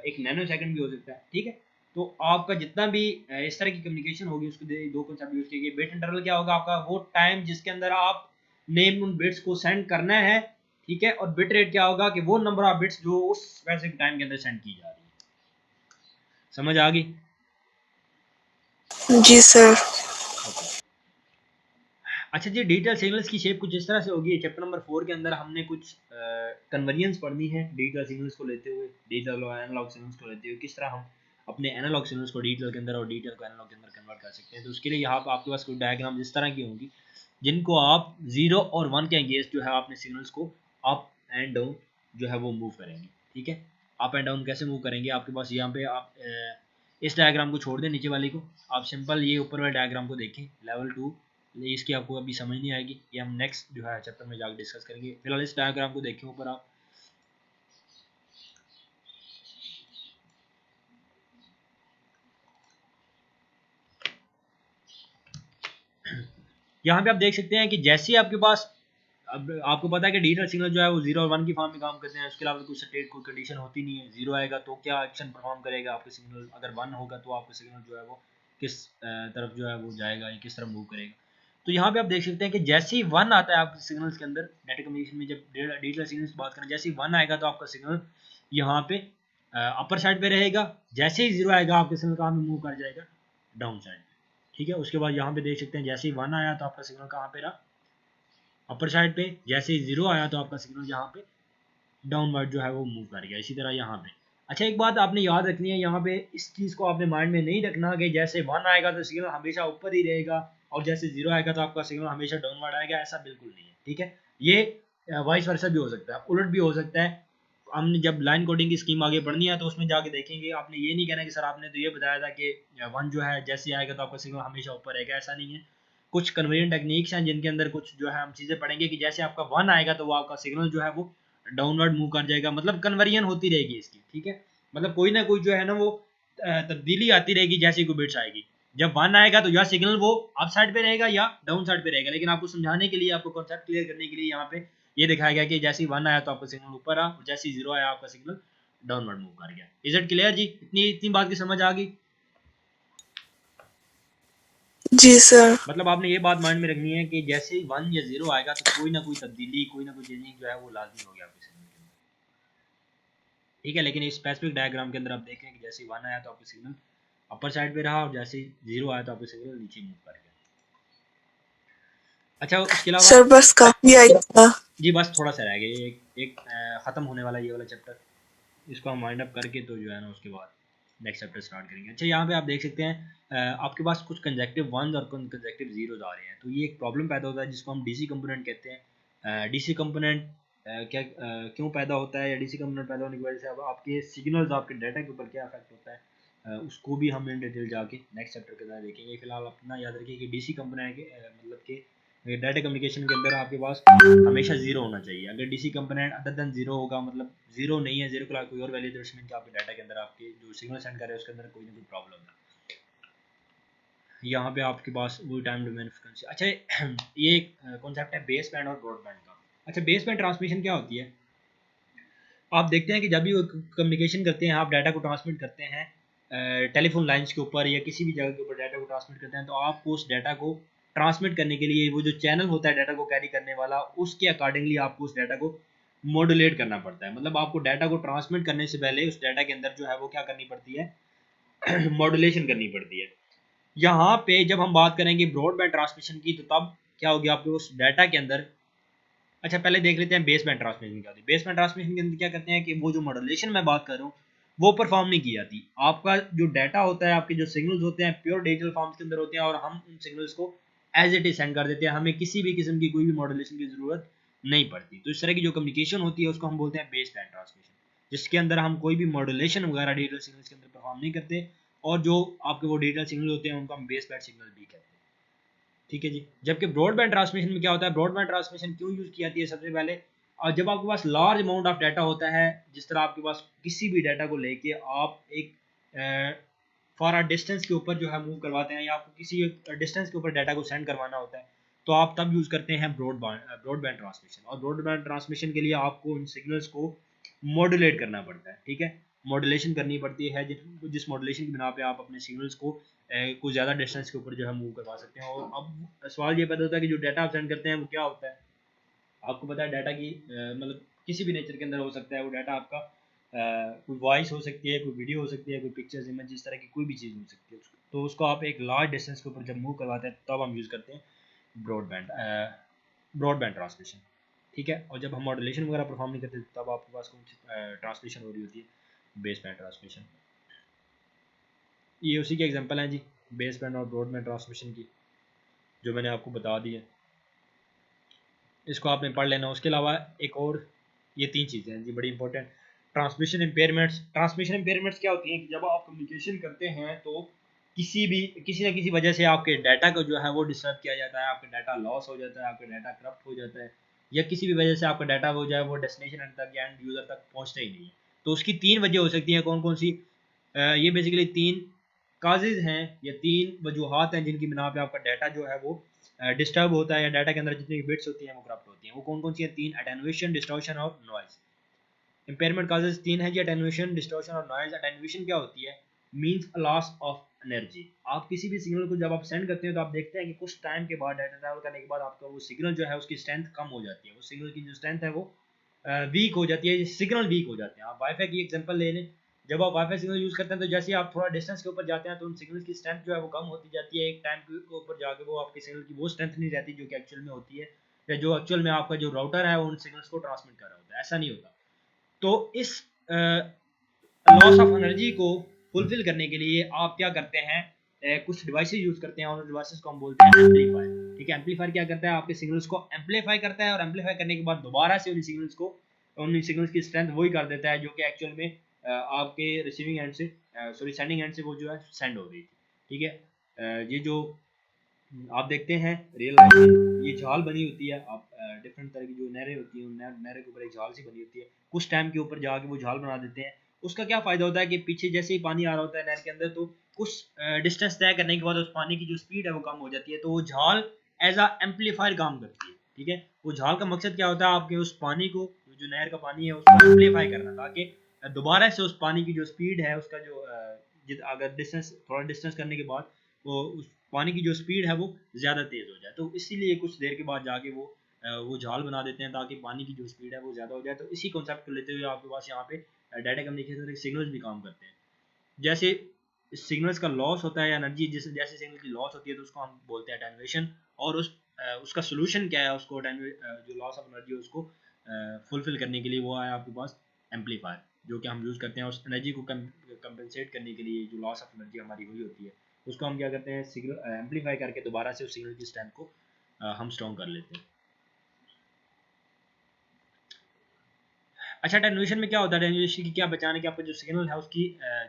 एक नैनो सेकंड भी हो सकता है, ठीक है। तो आपका जितना भी इस तरह की कम्युनिकेशन होगी उसको दो कॉन्सेप्ट यूज किए। बिट इंटरवल क्या होगा आपका, वो टाइम जिसके अंदर आप नेम उन बिट्स को सेंड करना है, ठीक है। और बिट रेट क्या होगा कि वो नंबर ऑफ बिट्स जो उस स्पेसिफिक टाइम के अंदर सेंड की जा रही है। समझ आ गई? जी सर। अच्छा जी, डिजिटल सिग्नल्स की शेप कुछ इस तरह से होगी। चैप्टर नंबर 4 के अंदर हमने कुछ कन्वर्जेंस पढ़नी है डिजिटल सिग्नल्स को लेते हुए, डिजिटल और एनालॉग सिग्नल्स को लेते हुए किस तरह हम अपने एनालॉग सिग्नल्स को डिजिटल के अंदर और डिजिटल को एनालॉग के अंदर कन्वर्ट कर सकते हैं। तो उसके लिए यहाँ पर आपके पास कुछ डायग्राम इस तरह की होंगी जिनको आप 0 और 1 के अगेंस्ट जो है आपने सिग्नल्स को अप एंड डाउन जो है वो मूव करेंगे, ठीक है। अप एंड डाउन कैसे मूव करेंगे, आपके पास यहाँ पे आप इस डायग्राम को छोड़ दें, नीचे वाली को आप सिंपल ये ऊपर वाले डायग्राम को देखें लेवल 2। इसकी आपको अभी समझ नहीं आएगी, ये हम नेक्स्ट जो है चैप्टर में जाकर डिस्कस करेंगे। फिलहाल इस डायग्राम को देखें ऊपर आप। यहाँ पे आप देख सकते हैं कि जैसे ही आपके पास, अब आपको पता है कि डिजिटल सिग्नल जो है वो 0 और 1 की फॉर्म में काम करते हैं, उसके अलावा कुछ स्टेट कोई कंडीशन होती नहीं है। 0 आएगा तो क्या एक्शन परफॉर्म करेगा आपका सिग्नल, अगर 1 होगा तो आपका सिग्नल जो है वो किस तरफ जो है वो जाएगा या किस तरफ मूव करेगा। तो यहाँ पे आप देख सकते हैं कि जैसे ही 1 आता है आपके सिग्नल्स के अंदर, डाटा कम्युनिकेशन में जब डिजिटल सिग्नल्स की बात करें, जैसे ही 1 आएगा तो आपका सिग्नल यहाँ पे अपर साइड पे रहेगा। जैसे ही 0 आएगा आपका सिग्नल कहाँ पे मूव कर जाएगा, डाउन साइड, ठीक है। उसके बाद यहाँ पे देख सकते हैं जैसे ही 1 आया तो आपका सिग्नल कहाँ पे रहा, अपर साइड पे। जैसे ही 0 आया तो आपका सिग्नल यहाँ पे डाउनवर्ड जो है वो मूव कर गया। इसी तरह यहाँ पे, अच्छा एक बात आपने याद रखनी है यहाँ पे, इस चीज़ को आपने माइंड में नहीं रखना कि जैसे 1 आएगा तो सिग्नल हमेशा ऊपर ही रहेगा और जैसे 0 आएगा तो आपका सिग्नल हमेशा डाउनवर्ड आएगा। ऐसा बिल्कुल नहीं है, ठीक है। ये वाइस वर्सा भी हो सकता है, उलट भी हो सकता है। हमने जब लाइन कोडिंग की स्कीम आगे पढ़नी है तो उसमें जाके देखेंगे। आपने ये नहीं कहना कि सर आपने तो ये बताया था कि 1 जो है जैसे आएगा तो आपका सिग्नल हमेशा ऊपर रहेगा, ऐसा नहीं है। कुछ कन्वर्जन टेक्निक्स हैं जिनके अंदर कुछ जो है हम चीज़ें पढ़ेंगे कि जैसे आपका 1 आएगा तो वो आपका सिग्नल जो है वो डाउनवर्ड मूव कर जाएगा, मतलब कन्वर्जन होती रहेगी इसकी, ठीक है। मतलब कोई ना कोई जो है ना वो तब्दीली आती रहेगी जैसे कोई बिट्स आएगी। जब 1 आएगा तो या सिग्नल वो अप साइड पे रहेगा या डाउन साइड पे रहेगा। लेकिन आपको समझाने के लिए, आपको कॉन्सेप्ट क्लियर करने के लिए यहाँ पे ये दिखाया गया कि जैसे ही 1 आया तो आपका सिग्नल ऊपर आ, और जैसे ही 0 आया आपका सिग्नल डाउनवर्ड मूव कर गया। इज इट क्लियर जी? इतनी इतनी बात की समझ आ गई? जी सर। मतलब आपने ये बात माइंड में रखनी है कि जैसे ही 1 या 0 आएगा तो कोई ना कोई तब्दीली, कोई ना कोई चेंजिंग जो है वो लाजमी हो गया आपके सिग्नल के अंदर, ठीक है। लेकिन इस स्पेसिफिक डायग्राम के अंदर आप देखें कि जैसे ही 1 आया तो आपका सिग्नल अपर साइड पे रहा और जैसे ही 0 आया तो आपका सिग्नल नीचे मूव कर गया। अच्छा उसके अलावा सर बस काफी आइडिया था। जी बस थोड़ा सा रह गया, एक ख़त्म होने वाला ये वाला चैप्टर, इसको हम वाइंड अप करके तो जो है ना उसके बाद नेक्स्ट चैप्टर स्टार्ट करेंगे। अच्छा यहाँ पे आप देख सकते हैं आपके पास कुछ कंजेक्टिव वंस और कंजेक्टिव जीरोज आ रहे हैं, तो ये एक प्रॉब्लम पैदा होता है जिसको हम डीसी कंपोनेंट कहते हैं। डीसी कंपोनेंट क्यों पैदा होता है, या डीसी कंपोनेंट पैदा होने की वजह से अब आपके सिग्नल्स, आपके डाटा के ऊपर क्या इफेक्ट होता है, उसको भी हम इन डिटेल जाके नेक्स्ट चैप्टर के अंदर देखेंगे। फिलहाल अपना याद रखिए कि डीसी कंपोनेंट के मतलब के डाटा कम्युनिकेशन के अंदर आपके पास हमेशा 0 होना चाहिए। अगर डीसी कंपोनेंट अदर देन 0 होगा, मतलब 0 नहीं है, 0 के अलावा कोई और वैल्यू, दर्शन कि आपके डाटा के अंदर, आपके जो सिग्नल सेंड कर रहे हैं उसके अंदर कोई ना कोई प्रॉब्लम है। यहाँ पे आपके पास वही टाइम डोमेन फ्रीक्वेंसी। अच्छा ये एक कॉन्सेप्ट है बेस बैंड और ब्रॉडबैंड का। अच्छा बेस बैंड ट्रांसमिशन क्या होती है, आप देखते हैं कि जब भी वो कम्युनिकेशन करते हैं, आप डाटा को ट्रांसमिट करते हैं टेलीफोन लाइंस के ऊपर या किसी भी जगह के ऊपर डाटा को ट्रांसमिट करते हैं, तो आपको उस डाटा को ट्रांसमिट करने के लिए वो जो चैनल होता है डाटा को कैरी करने वाला, उसके अकॉर्डिंगली आपको उस डाटा को मॉड्यूलेट करना पड़ता है। मतलब आपको डाटा को ट्रांसमिट करने से पहले उस डाटा के अंदर जो है वो क्या करनी पड़ती है मॉड्यूलेशन करनी पड़ती है। यहाँ पे जब हम बात करेंगे ब्रॉडबैंड ट्रांसमिशन की, तो तब क्या होगी आपके उस डाटा के अंदर। अच्छा पहले देख लेते हैं बेस बैंड ट्रांसमिशन क्या होती है। बेस बैंड ट्रांसमिशन के अंदर क्या करते हैं कि वो जो मॉड्यूलेशन मैं बात कर रहा हूँ वो परफॉर्म नहीं की जाती। आपका जो डाटा होता है, आपके जो सिग्नल्स होते हैं प्योर डिजिटल फॉर्म्स के अंदर होते हैं, और हम उन सिग्नल्स को एज इट इज सेंड कर देते हैं, हमें किसी भी किस्म की कोई भी मॉड्यूलेशन की जरूरत नहीं पड़ती। तो इस तरह की जो कम्युनिकेशन होती है उसको हम बोलते हैं बेस बैंड ट्रांसमिशन, जिसके अंदर हम कोई भी मॉड्यूलेशन वगैरह डिजिटल सिग्नल्स के अंदर परफॉर्म नहीं करते, और जो आपके वो डिजिटल सिग्नल होते हैं उनको हम बेस बैंड सिग्नल भी कहते हैं, ठीक है जी। जबकि ब्रॉडबैंड ट्रांसमिशन में क्या होता है, ब्रॉडबैंड ट्रांसमिशन क्यों यूज की जाती है, सबसे पहले और जब आपके पास लार्ज अमाउंट ऑफ डाटा होता है, जिस तरह आपके पास किसी भी डाटा को लेके आप एक फॉर अ डिस्टेंस के ऊपर जो है मूव करवाते हैं, या आपको किसी डिस्टेंस के ऊपर डाटा को सेंड करवाना होता है, तो आप तब यूज़ करते हैं ब्रॉडबैंड ट्रांसमिशन। और ब्रॉडबैंड ट्रांसमिशन के लिए आपको उन सिग्नल्स को मॉड्यूलेट करना पड़ता है, ठीक है। मॉड्यूलेशन करनी पड़ती है, जिस मॉड्यूलेशन की बिना पे आप अपने सिग्नल्स को कुछ ज़्यादा डिस्टेंस के ऊपर जो है मूव करवा सकते हैं। और अब सवाल ये पैदा होता है कि जो डाटा आप सेंड करते हैं वो क्या होता है। आपको पता है डाटा की मतलब किसी भी नेचर के अंदर हो सकता है वो डाटा आपका, कोई वॉइस हो सकती है, कोई वीडियो हो सकती है, कोई पिक्चर्स इमेज, इस तरह की कोई भी चीज़ हो सकती है। तो उसको आप एक लार्ज डिस्टेंस के ऊपर जब मूव करवाते हैं तब हम यूज़ करते हैं ब्रॉडबैंड ब्रॉडबैंड ट्रांसमिशन। ठीक है, और जब हम मॉड्यूलेशन वगैरह परफॉर्म नहीं करते तब आपके पास कौन सी ट्रांसमिशन हो रही होती है, बेस बैंड ट्रांसमिशन। ये उसी के एग्जांपल हैं जी, बेस बैंड और ब्रॉडबैंड ट्रांसमिशन की, जो मैंने आपको बता दी है। इसको आपने पढ़ लेना। उसके अलावा एक और ये 3 चीज़ें हैं जी बड़ी important. Transmission impairments. Transmission impairments क्या होती हैं कि जब आप कम्युनिकेशन करते हैं तो किसी ना किसी वजह से आपके डाटा को जो है वो डिस्टर्ब किया जाता है, आपका डाटा लॉस हो जाता है, आपका डाटा करप्ट हो जाता है, या किसी भी वजह से आपका डाटा हो जाए वो डेस्टिनेशन तक या एंड यूज़र तक पहुँचता ही नहीं है। तो उसकी 3 वजह हो सकती हैं। कौन कौन सी? ये बेसिकली 3 काजेज़ हैं या 3 वजूहात हैं जिनकी बिना पे आपका डाटा जो है वो डिस्टर्ब होता है, या डाटा के अंदर जितनी बिट्स होती हैं वो करप्ट होती हैं। वो कौन कौन सी हैं? 3, अटेनुएशन, डिस्टॉर्शन और नॉइज़। इम्पेयरमेंट काजेज़ 3 हैं जी, अटेनुएशन, डिस्टॉर्शन और नॉइज़। अटेनुएशन क्या होती है? Means loss of energy. आप किसी भी सिग्नल को जब आप सेंड करते हैं तो आप देखते हैं कि कुछ टाइम के बाद, डाटा ट्रैवल करने के बाद, आपका वो सिग्नल जो है उसकी स्ट्रेंथ कम हो जाती है, वो सिग्नल की जो स्ट्रेंथ है वो वीक हो जाती है, सिग्नल वीक हो जाते हैं। आप वाईफाई की एग्जांपल ले लें। जब आप वाईफाई सिग्नल यूज़ करते हैं तो जैसे ही आप थोड़ा डिस्टेंस के ऊपर जाते हैं तो उन सिग्नल की स्ट्रेंथ जो है वो कम होती जाती है। एक टाइम के ऊपर जाके वो आपके सिग्नल की वो स्ट्रेंथ नहीं रहती जो कि एक्चुअल में होती है, या जो एक्चुअल में आपका जो राउटर है उन सिग्नल्स को ट्रांसमिट कर रहा होता है। ऐसा नहीं होता। तो इस लॉस ऑफ एनर्जी को फुलफिल करने के लिए आप क्या करते हैं? कुछ डिवाइसेस यूज़ करते हैं और उन डिवाइसेस को हम बोलते हैं एम्पलीफायर। ठीक है, एम्पलीफायर क्या करता है? आपके सिग्नल्स को एम्पलीफाई करता है, और एम्पलीफाई करने के बाद दोबारा से उन सिग्नल्स की स्ट्रेंथ वही कर देता है जो कि एक्चुअल में आपके रिसीविंग एंड से, सॉरी सेंडिंग एंड से वो जो है सेंड हो रही थी। ठीक है, ये जो आप देखते हैं रियल लाइफ में ये झाल बनी होती है। आप डिफरेंट तरह की जो नहरें होती हैं उन नहरों के ऊपर एक झाल सी बनी होती है। कुछ टाइम के ऊपर जाके वो झाल बना देते हैं। उसका क्या फ़ायदा होता है कि पीछे जैसे ही पानी आ रहा होता है नहर के अंदर तो कुछ डिस्टेंस तय करने के बाद उस पानी की जो स्पीड है वो कम हो जाती है, तो वो झाल एज अ एम्पलीफायर काम करती है। ठीक है, वो झाल का मकसद क्या होता है? आपके उस पानी को, जो नहर का पानी है उसको एम्पलीफाई करना, ताकि दोबारा से उस पानी की जो स्पीड है उसका जो अगर डिस्टेंस थोड़ा डिस्टेंस करने के बाद वो उस पानी की जो स्पीड है वो ज़्यादा तेज़ हो जाए। तो इसीलिए कुछ देर के बाद जाके वो झाल बना देते हैं ताकि पानी की जो स्पीड है वो ज़्यादा हो जाए। तो इसी कॉन्सेप्ट को लेते हुए आपके पास यहाँ पे डाटा कम्युनिकेशन के सिग्नल्स भी काम करते हैं। जैसे सिग्नल्स का लॉस होता है, एनर्जी जैसे जैसे सिग्नल की लॉस होती है तो उसको हम बोलते हैं अटेन्युएशन। और उसका सोल्यूशन क्या है? उसको जो लॉस ऑफ एनर्जी है उसको फुलफिल करने के लिए वो है आपके पास एम्पलीफायर, जो कि हम यूज़ करते हैं उस एनर्जी को कंपनसेट करने के लिए। जो लॉस ऑफ एनर्जी हमारी हुई होती है उसको हम क्या करते हैं? सिग्नल एम्पलीफाई करके दोबारा से उस सिग्नल की स्ट्रेंथ को हम स्ट्रॉन्ग कर लेते हैं। अच्छा, अटेन्युएशन में क्या होता है? अटेन्युएशन की क्या बचाने की आपका जो सिग्नल है उसकी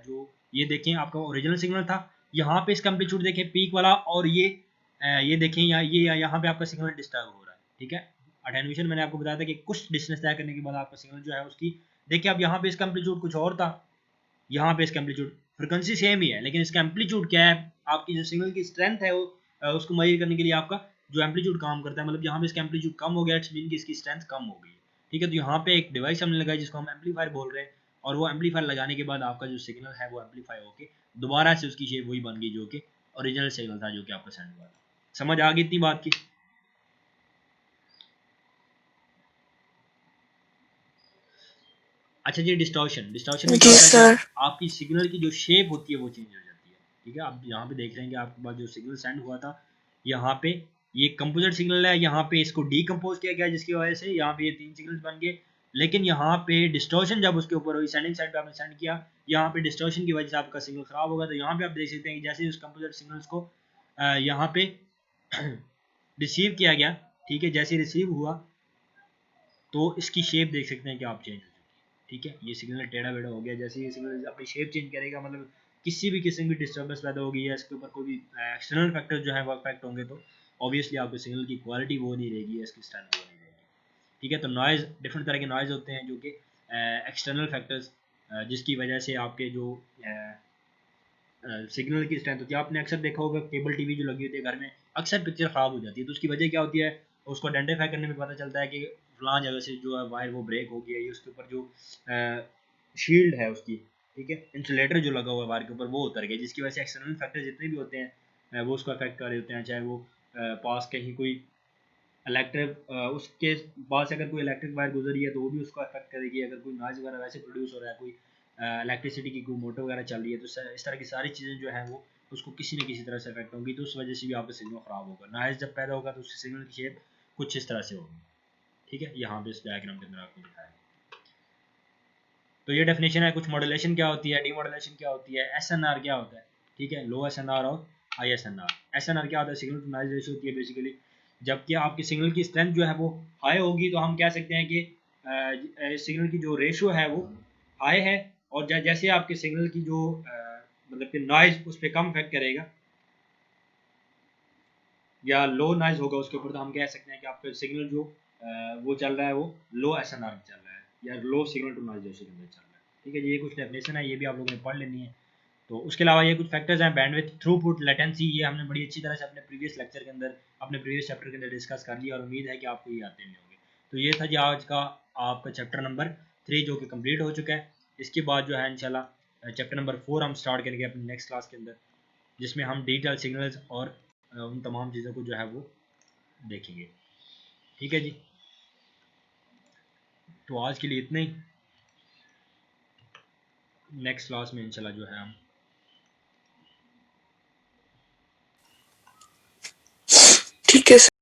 जो ये देखें आपका ओरिजिनल सिग्नल था, यहाँ पे इसका एम्पलीट्यूड देखें पीक वाला, और ये देखें यहाँ पे आपका सिग्नल डिस्टर्ब हो रहा है। ठीक है, अटेन्युएशन मैंने आपको बताया था कि कुछ डिस्टेंस तय करने के बाद आपका सिग्नल जो है उसकी, देखिए अब यहाँ पे इसका एम्पलीट्यूड कुछ और था, यहाँ पे इसका एम्पलीट्यूड, फ्रिक्वेंसी सेम ही है लेकिन इसका एम्पलीट्यूड क्या है? आपकी जो सिग्नल की स्ट्रेंथ है वो उसको मेजर करने के लिए आपका जो एम्पलीट्यूड काम करता है, मतलब यहाँ पे इसका एम्पलीट्यूड कम हो गया, इट्स मीन कि इसकी स्ट्रेंथ कम हो गई है। ठीक है, तो यहाँ पे एक डिवाइस हमने लगाई जिसको हम एम्पलीफायर बोल रहे हैं, और वो एम्पलीफायर लगाने के बाद आपका जो सिग्नल है वो एम्पलीफाई होकर दोबारा से उसकी शेप वही बन गई जो कि ओरिजिनल सिग्नल था जो कि आपका सेंड हुआ था। समझ आ गई इतनी बात की? अच्छा जी, डिस्टॉर्शन। डिस्टॉर्शन में क्या जी होता है सर। कि आपकी सिग्नल की जो शेप होती है वो चेंज हो जाती है। ठीक है, आप यहाँ पे देख रहे हैं कि आपके पास जो सिग्नल सेंड हुआ था, यहाँ पे ये कंपोजिट सिग्नल है, यहाँ पे इसको डीकम्पोज किया गया जिसकी वजह से यहाँ पे ये 3 सिग्नल्स बन गए। लेकिन यहाँ पे डिस्टॉर्शन जब उसके ऊपर हुई, सेंडिंग साइड पे आपने सेंड किया, यहाँ पे डिस्टॉर्शन की वजह से आपका सिग्नल खराब होगा। तो यहाँ पे आप देख सकते हैं कि जैसे उस कंपोजिट सिग्नल्स को यहाँ पे रिसीव किया गया, ठीक है, जैसे रिसीव हुआ तो इसकी शेप देख सकते हैं कि आप चेंज हो चुकी है। ठीक है, ये सिग्नल टेढ़ा बेढ़ा हो गया। जैसे ये सिग्नल अपनी शेप चेंज करेगा, मतलब किसी भी किस्म की डिस्टर्बेंस पैदा होगी या इसके ऊपर कोई भी एक्सटर्नल फैक्टर जो है वो अफेक्ट होंगे तो ऑब्वियसली आपके सिग्नल की क्वालिटी वो नहीं रहेगी, इसकी स्ट्रेंथ वो नहीं रहेगी। ठीक है, तो नॉइज़, डिफरेंट तरह के नॉइज़ होते हैं जो कि एक्सटर्नल फैक्टर्स जिसकी वजह से आपके जो सिग्नल की स्ट्रेंथ होती है। आपने अक्सर देखा होगा केबल टीवी जो लगी होती है घर में, अक्सर पिक्चर ख़राब हो जाती है, तो उसकी वजह क्या होती है? उसको आइडेंटिफाई करने में पता चलता है कि फलां जगह से जो है वायर वो ब्रेक हो गई है, ये उसके ऊपर जो शील्ड है उसकी ठीक है, इंसुलेटर जो लगा हुआ है वायर के ऊपर वो उतर गया, जिसकी वजह से एक्सटर्नल फैक्टर जितने भी होते हैं वो उसको अफेक्ट कर रहे होते हैं, चाहे वो पास कहीं कोई इलेक्ट्रिक उसके पास अगर कोई इलेक्ट्रिक वायर गुजरी है तो वो भी उसको अफेक्ट करेगी, अगर कोई नॉइज़ वगैरह वैसे प्रोड्यूस हो रहा है, कोई इलेक्ट्रिसिटी की कोई मोटर वगैरह चल रही है, तो इस तरह की सारी चीज़ें जो हैं वो उसको किसी न किसी तरह से अफेक्ट होंगी, तो उस वजह से भी आपका सिग्नल ख़राब होगा। नॉइज़ जब पैदा होगा तो उसके सिग्नल की शेप कुछ इस तरह से होगी। ठीक है, यहाँ पे इस डायग्राम के अंदर आपको दिखाया है। तो ये डेफिनेशन है। कुछ मॉड्यूलेशन क्या होती है, डीमॉड्यूलेशन क्या होती है, एसएनआर क्या होता है। ठीक है, लो एसएनआर और हाई एसएनआर। एसएनआर क्या होता है, सिग्नल टू नॉइज़ रेशियो होती है बेसिकली। जबकि आपकी सिग्नल की स्ट्रेंथ जो है वो हाई होगी तो हम कह सकते हैं कि सिग्नल की जो रेशियो है वो हाई है, और जैसे आपके सिग्नल की जो मतलब कि नॉइज़ उस पर कम इफेक्ट करेगा या लो नॉइज़ होगा उसके ऊपर, तो हम कह सकते हैं कि आपका सिग्नल जो वो चल रहा है वो लो एसएनआर में चल रहा है या low signal to noise ratio के अंदर चल रहा है। ठीक है, ये कुछ डेफिनेशन है, ये भी आप लोगों ने पढ़ लेनी है। तो उसके अलावा ये कुछ फैक्टर्स हैं, बैंडविड्थ, थ्रूपुट, लेटेंसी, ये हमने बड़ी अच्छी तरह से अपने प्रीवियस लेक्चर के अंदर, अपने प्रीवियस चैप्टर के अंदर डिस्कस कर लिया, और उम्मीद है कि आपको ये आते नहीं होंगे। तो ये था जी आज का आपका चैप्टर नंबर 3 जो कि कंप्लीट हो चुका है। इसके बाद जो है इंशाल्लाह चैप्टर नंबर 4 हम स्टार्ट करेंगे अपनी नेक्स्ट क्लास के अंदर, जिसमें हम डिजिटल सिग्नल्स और उन तमाम चीज़ों को जो है वो देखेंगे। ठीक है जी, तो आज के लिए इतना ही। नेक्स्ट क्लास में इंशाल्लाह जो है हम ठीक है सर।